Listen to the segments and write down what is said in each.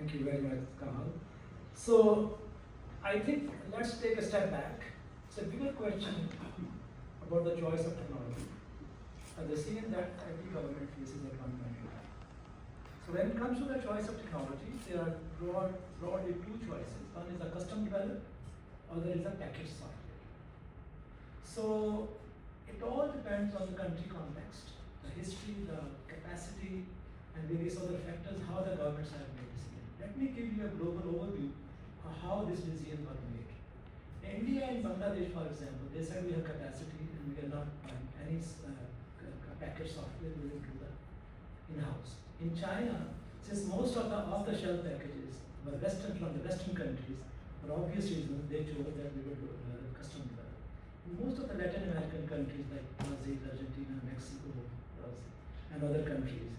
Thank you very much, Kamal. So, I think let's take a step back. It's a bigger question about the choice of technology. And the scene that every government faces at one point in time. So when it comes to the choice of technology, there are broadly two choices. One is a custom developed, other is a packaged software. So it all depends on the country context, the history, the capacity, and various other factors, how the governments have made decisions. Let me give you a global overview of how these decisions were made. In India and Bangladesh, for example, they said we have capacity and we cannot find any packaged software, we will do that in-house. In China, since most of the off-the-shelf packages were from the Western countries, for obvious reasons, they chose that we would do custom develop. In most of the Latin American countries like Brazil, Argentina, Mexico, and other countries,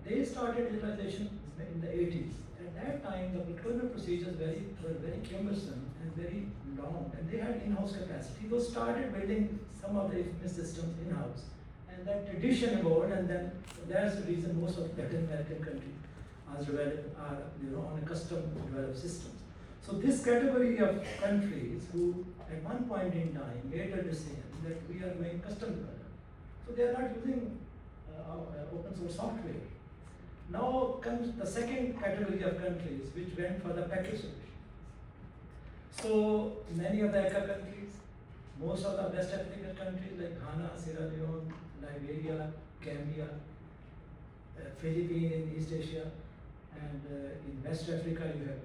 they started digitalization in the 80s. At that time, the procurement procedures were very cumbersome and very long, and they had in-house capacity. Those started building some of the IFMIS systems in-house. And that tradition evolved, and then that's the reason most of Latin American countries are on a custom developed systems. So this category of countries who at one point in time made a decision that we are going custom developed. So they are not using open source software. Now comes the second category of countries which went for the package solution. So many of the ECA countries, most of the West African countries like Ghana, Sierra Leone, Liberia, Gambia, Philippines in East Asia, and in West Africa you have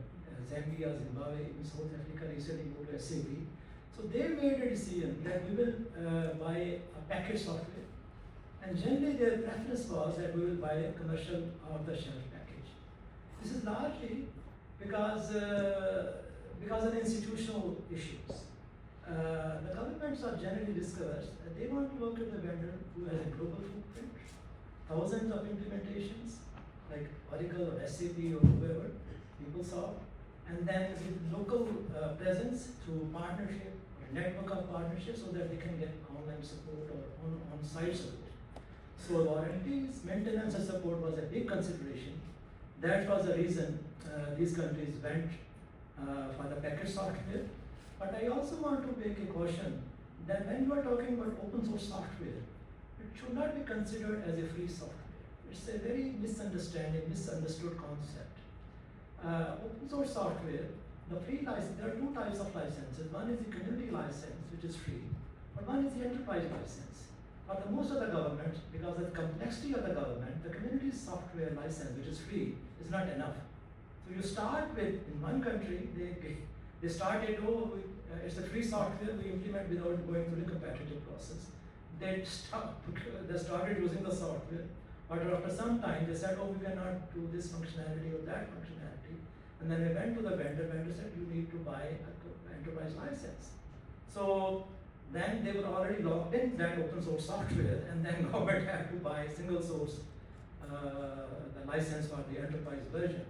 Zambia, Zimbabwe, in South Africa recently moved to SAP. So they made a decision that we will buy a package software, and generally their preference was that we will buy a commercial off-the-shelf package. This is largely because of institutional issues. The governments are generally discovered that they want to work with a vendor who has a global footprint, thousands of implementations like Oracle or SAP or whoever, PeopleSoft, and then with local presence through partnership or network of partnerships so that they can get online support or on-site support. So warranties, maintenance and support was a big consideration. That was the reason these countries went for the package software. But I also want to make a caution that when you are talking about open source software, it should not be considered as a free software. It's a very misunderstood concept. Open source software, the free license, there are two types of licenses. One is the community license, which is free, but one is the enterprise license. For the most of the government, because of the complexity of the government, the community software license, which is free, is not enough. So you start with, in one country, they started, it's a free software we implement without going through the competitive process. They started using the software, but after some time they said, we cannot do this functionality or that functionality. And then we went to the vendor said, you need to buy an enterprise license. So then they were already locked in that open source software, and then government had to buy single source the license for the enterprise version.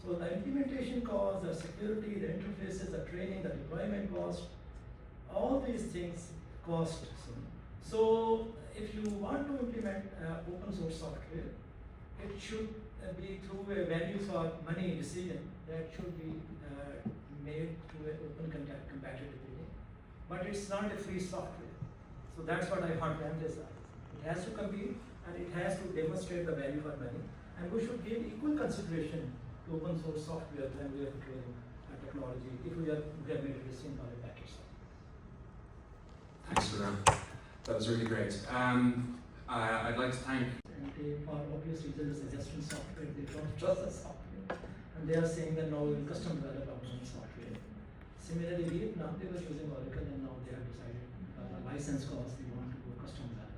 So the implementation cost, the security, the interfaces, the training, the deployment cost, all these things cost. So if you want to implement open source software, it should be through a value for money decision that should be made through an open compatibility. But it's not a free software. So that's what I want to emphasize. It has to compete and it has to demonstrate the value for money. And we should give equal consideration to open source software when we are procuring technology, if we have made a decision on a package. Thanks, Khuram. That was really great. I'd like to thank. And they, for obvious reasons, suggesting software, they don't trust the software. And they are saying that now we will custom develop our own software. Similarly, Vietnam, they were using Oracle, and now they have decided license cost, they want to go custom develop.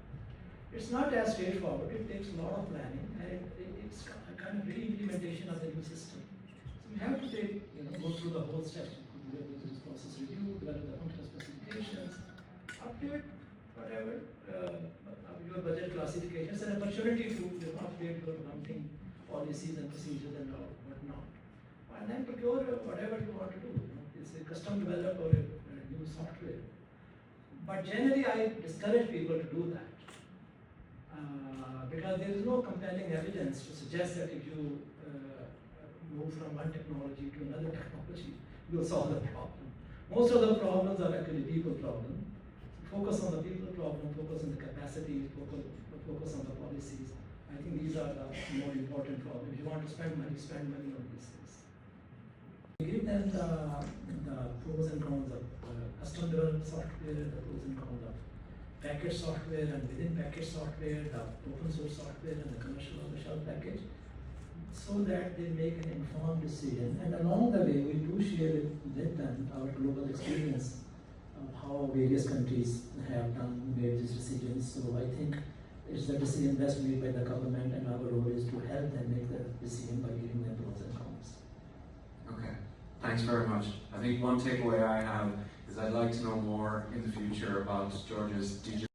It's not as straightforward, it takes a lot of planning, and it's a kind of re-implementation of the new system. So we have to go through the whole steps. You could do a business process review, develop the functional specifications, update whatever your budget classifications, and opportunity to update your accounting policies and procedures and all whatnot. And then procure whatever you want to do. It's a custom develop or a new software. But generally, I discourage people to do that because there is no compelling evidence to suggest that if you move from one technology to another technology will solve the problem. Most of the problems are actually people problem. Focus on the people problem, focus on the capacity, focus on the policies. I think these are the more important problems. If you want to spend money on these things. We give them the pros and cons of custom developed software, the pros and cons of package software, and within package software, the open source software and the commercial off-the-shelf package, so that they make an informed decision. And along the way, we do share with them our global experience of how various countries have made these decisions. So I think it's the decision best made by the government, and our role is to help them make the decision by giving them pros and cons. Okay, thanks very much. I think one takeaway I have is I'd like to know more in the future about Georgia's digital